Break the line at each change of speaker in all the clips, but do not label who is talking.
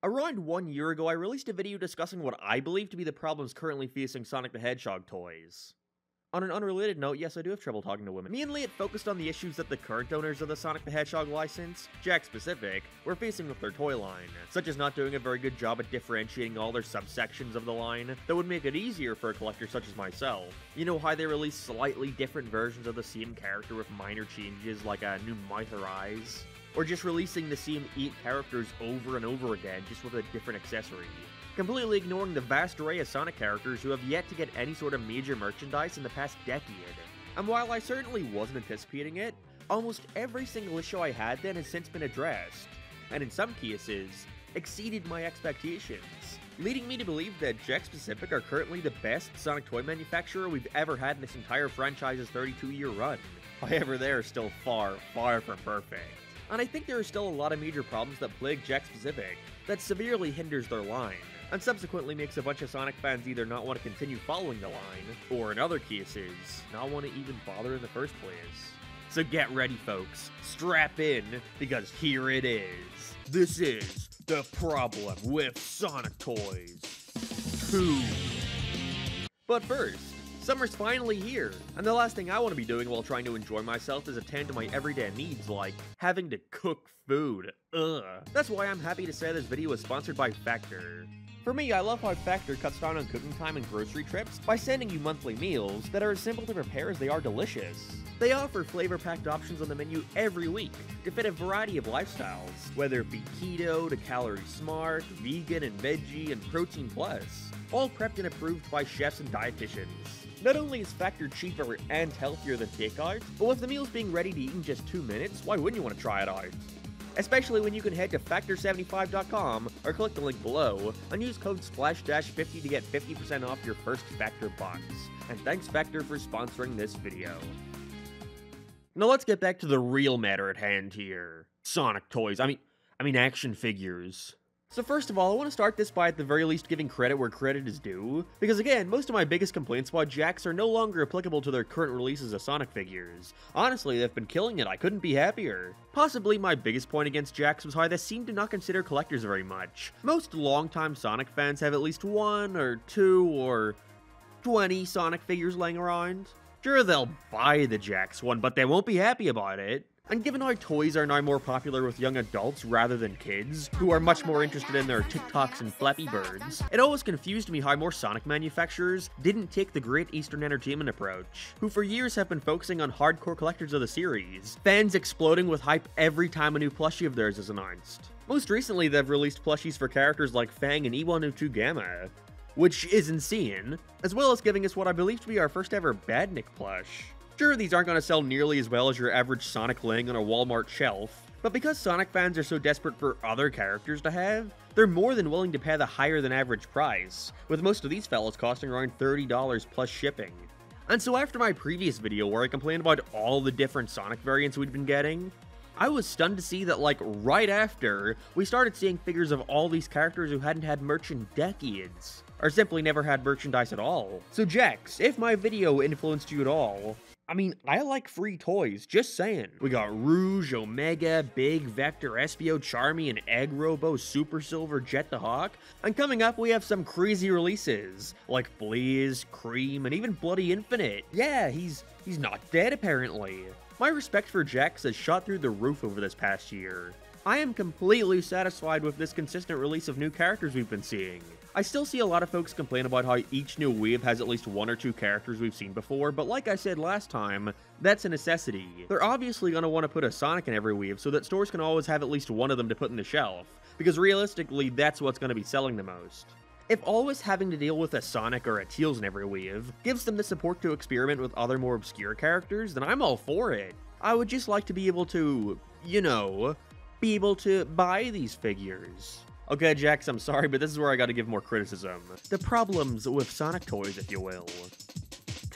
Around 1 year ago, I released a video discussing what I believe to be the problems currently facing Sonic the Hedgehog toys. On an unrelated note, yes, I do have trouble talking to women. Mainly, it focused on the issues that the current owners of the Sonic the Hedgehog license, Jakks specific, were facing with their toy line, such as not doing a very good job at differentiating all their subsections of the line that would make it easier for a collector such as myself. You know how they release slightly different versions of the same character with minor changes like a new mouth or eyes? Or just releasing the same 8 characters over and over again, just with a different accessory. Completely ignoring the vast array of Sonic characters who have yet to get any sort of major merchandise in the past decade. And while I certainly wasn't anticipating it, almost every single issue I had then has since been addressed, and in some cases, exceeded my expectations, leading me to believe that Jakks Specific are currently the best Sonic toy manufacturer we've ever had in this entire franchise's 32-year run. However, they are still far, far from perfect. And I think there are still a lot of major problems that plague Jakks Specific that severely hinders their line, and subsequently makes a bunch of Sonic fans either not want to continue following the line, or in other cases, not want to even bother in the first place. So get ready folks, strap in, because here it is. This is the problem with Sonic toys 2. But first, summer's finally here, and the last thing I want to be doing while trying to enjoy myself is attend to my everyday needs like having to cook food. Ugh. That's why I'm happy to say this video is sponsored by Factor. For me, I love how Factor cuts down on cooking time and grocery trips by sending you monthly meals that are as simple to prepare as they are delicious. They offer flavor-packed options on the menu every week to fit a variety of lifestyles, whether it be keto to calorie smart, vegan and veggie, and protein plus, all prepped and approved by chefs and dietitians. Not only is Factor cheaper and healthier than takeout, but with the meals being ready to eat in just 2 minutes, why wouldn't you want to try it out? Especially when you can head to Factor75.com or click the link below and use code SPLASH-50 to get 50% off your first Factor box. And thanks Factor for sponsoring this video. Now let's get back to the real matter at hand here. Sonic toys, I mean action figures. So first of all, I want to start this by at the very least giving credit where credit is due, because again, most of my biggest complaints about Jakks are no longer applicable to their current releases of Sonic figures. Honestly, they've been killing it, I couldn't be happier. Possibly my biggest point against Jakks was how they seem to not consider collectors very much. Most longtime Sonic fans have at least 1 or 2 or 20 Sonic figures laying around. Sure, they'll buy the Jakks one, but they won't be happy about it. And given how toys are now more popular with young adults rather than kids, who are much more interested in their TikToks and Flappy Birds, it always confused me how more Sonic manufacturers didn't take the Great Eastern Entertainment approach, who for years have been focusing on hardcore collectors of the series, fans exploding with hype every time a new plushie of theirs is announced. Most recently, they've released plushies for characters like Fang and E102 Gamma, which is insane, as well as giving us what I believe to be our first ever Badnik plush. Sure, these aren't going to sell nearly as well as your average Sonic laying on a Walmart shelf, but because Sonic fans are so desperate for other characters to have, they're more than willing to pay the higher than average price, with most of these fellas costing around $30 plus shipping. And so after my previous video where I complained about all the different Sonic variants we'd been getting, I was stunned to see that like right after, we started seeing figures of all these characters who hadn't had merch in decades, or simply never had merchandise at all. So Jakks, if my video influenced you at all, I like free toys, just saying. We got Rouge, Omega, Big, Vector, Espio, Charmy, and Egg Robo, Super Silver, Jet the Hawk. And coming up, we have some crazy releases, like Blaze, Cream, and even Bloody Infinite. Yeah, he's not dead apparently. My respect for Jakks has shot through the roof over this past year. I am completely satisfied with this consistent release of new characters we've been seeing. I still see a lot of folks complain about how each new wave has at least 1 or 2 characters we've seen before, but like I said last time, that's a necessity. They're obviously going to want to put a Sonic in every wave so that stores can always have at least one of them to put in the shelf, because realistically, that's what's going to be selling the most. If always having to deal with a Sonic or a Tails in every wave gives them the support to experiment with other more obscure characters, then I'm all for it. I would just like to be able to, be able to buy these figures. Okay, Jakks, I'm sorry, but this is where I gotta give more criticism. The problems with Sonic toys, if you will.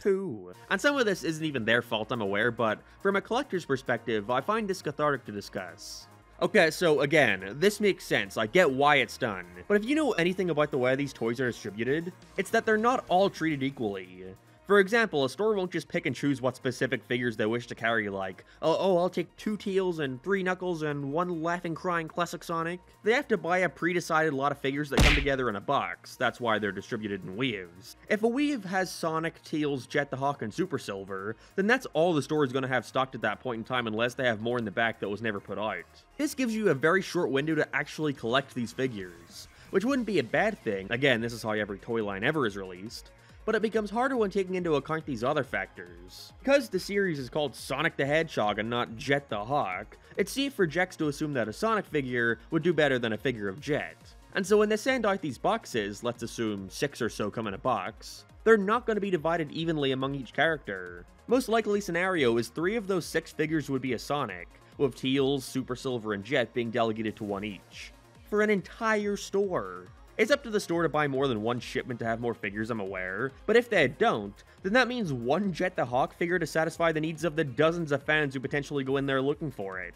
2. And some of this isn't even their fault, I'm aware, but from a collector's perspective, I find this cathartic to discuss. Okay, so again, this makes sense, I get why it's done, but if you know anything about the way these toys are distributed, it's that they're not all treated equally. For example, a store won't just pick and choose what specific figures they wish to carry, like, oh, I'll take 2 Tails and 3 Knuckles and 1 laughing crying classic Sonic. They have to buy a pre-decided lot of figures that come together in a box. That's why they're distributed in weaves. If a weave has Sonic, Tails, Jet the Hawk, and Super Silver, then that's all the store is going to have stocked at that point in time unless they have more in the back that was never put out. This gives you a very short window to actually collect these figures, which wouldn't be a bad thing. Again, this is how every toy line ever is released. But it becomes harder when taking into account these other factors. Because the series is called Sonic the Hedgehog and not Jet the Hawk, it's safe for Jakks to assume that a Sonic figure would do better than a figure of Jet. And so when they send out these boxes, let's assume 6 or so come in a box, they're not going to be divided evenly among each character. Most likely scenario is 3 of those 6 figures would be a Sonic, with Tails, Super Silver, and Jet being delegated to 1 each. For an entire store. It's up to the store to buy more than 1 shipment to have more figures, I'm aware, but if they don't, then that means 1 Jet the Hawk figure to satisfy the needs of the dozens of fans who potentially go in there looking for it.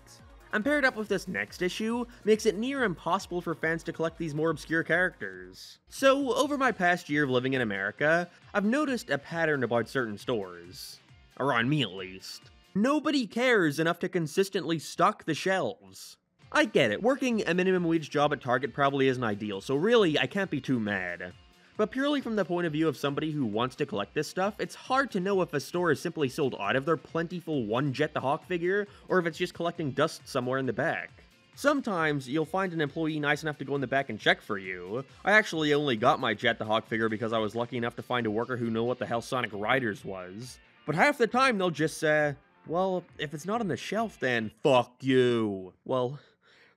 And paired up with this next issue, makes it near impossible for fans to collect these more obscure characters. So, over my past year of living in America, I've noticed a pattern about certain stores. Around me at least. Nobody cares enough to consistently stock the shelves. I get it, working a minimum wage job at Target probably isn't ideal, so really, I can't be too mad. But purely from the point of view of somebody who wants to collect this stuff, it's hard to know if a store is simply sold out of their plentiful 1 Jet the Hawk figure, or if it's just collecting dust somewhere in the back. Sometimes, you'll find an employee nice enough to go in the back and check for you. I actually only got my Jet the Hawk figure because I was lucky enough to find a worker who knew what the hell Sonic Riders was. But half the time, they'll just say, well, if it's not on the shelf, then fuck you. Well,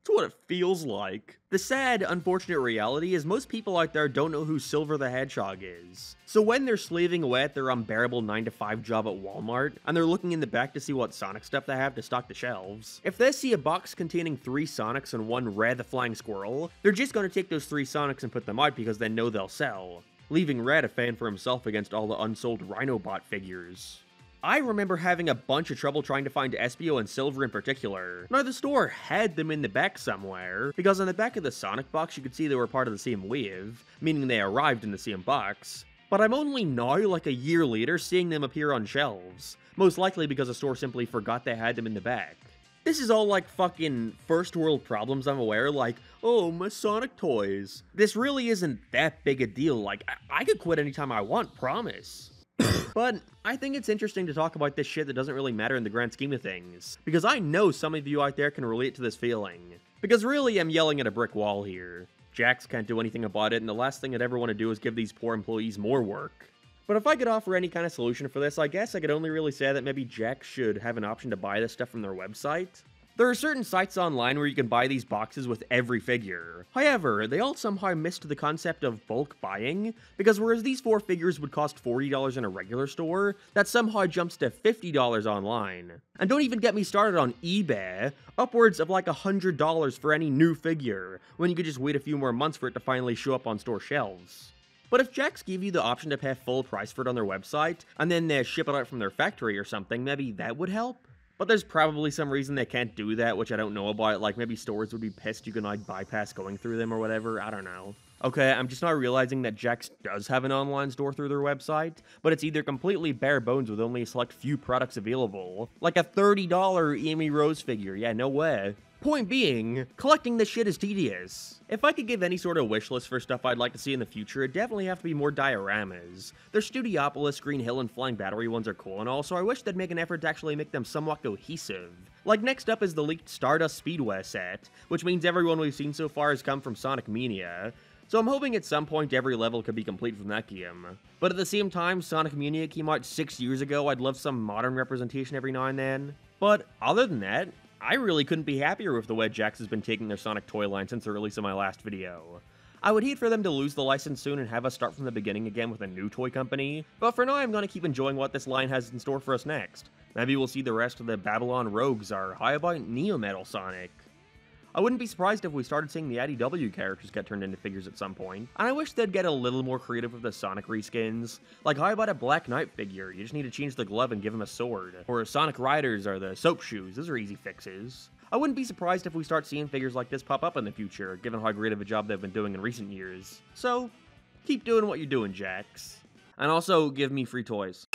it's what it feels like. The sad, unfortunate reality is most people out there don't know who Silver the Hedgehog is. So when they're slaving away at their unbearable 9-to-5 job at Walmart, and they're looking in the back to see what Sonic stuff they have to stock the shelves, if they see a box containing 3 Sonics and 1 Red the Flying Squirrel, they're just gonna take those 3 Sonics and put them out because they know they'll sell, leaving Red a fan for himself against all the unsold Rhinobot figures. I remember having a bunch of trouble trying to find Espio and Silver in particular. Now, the store had them in the back somewhere, because on the back of the Sonic box you could see they were part of the same wave, meaning they arrived in the same box. But I'm only now, like a year later, seeing them appear on shelves, most likely because the store simply forgot they had them in the back. This is all like fucking first world problems, I'm aware, like, oh, my Sonic toys. This really isn't that big a deal, like, I could quit anytime I want, promise. But I think it's interesting to talk about this shit that doesn't really matter in the grand scheme of things, because I know some of you out there can relate to this feeling. Because really, I'm yelling at a brick wall here. Jakks can't do anything about it, and the last thing I'd ever want to do is give these poor employees more work. But if I could offer any kind of solution for this, I guess I could only really say that maybe Jakks should have an option to buy this stuff from their website. There are certain sites online where you can buy these boxes with every figure. However, they all somehow missed the concept of bulk buying, because whereas these 4 figures would cost $40 in a regular store, that somehow jumps to $50 online. And don't even get me started on eBay, upwards of like $100 for any new figure, when you could just wait a few more months for it to finally show up on store shelves. But if Jakks gave you the option to pay full price for it on their website, and then they ship it out from their factory or something, maybe that would help? But there's probably some reason they can't do that, which I don't know about, like maybe stores would be pissed you can like bypass going through them or whatever, I don't know. Okay, I'm just now realizing that Jakks does have an online store through their website, but it's either completely bare bones with only a select few products available, like a $30 Amy Rose figure, yeah, no way. Point being, collecting this shit is tedious. If I could give any sort of wish list for stuff I'd like to see in the future, it'd definitely have to be more dioramas. Their Studiopolis, Green Hill, and Flying Battery ones are cool and all, so I wish they'd make an effort to actually make them somewhat cohesive. Like, next up is the leaked Stardust Speedway set, which means everyone we've seen so far has come from Sonic Mania. So I'm hoping at some point every level could be complete from that game. But at the same time, Sonic Mania came out 6 years ago, I'd love some modern representation every now and then. But other than that, I really couldn't be happier with the way Jakks has been taking their Sonic toy line since the release of my last video. I would hate for them to lose the license soon and have us start from the beginning again with a new toy company, but for now I'm gonna keep enjoying what this line has in store for us next. Maybe we'll see the rest of the Babylon Rogues, or how about Neo Metal Sonic? I wouldn't be surprised if we started seeing the IDW characters get turned into figures at some point, and I wish they'd get a little more creative with the Sonic reskins. Like, how about a Black Knight figure? You just need to change the glove and give him a sword. Or Sonic Riders or the soap shoes, those are easy fixes. I wouldn't be surprised if we start seeing figures like this pop up in the future, given how great of a job they've been doing in recent years. So, keep doing what you're doing, Jakks. And also, give me free toys.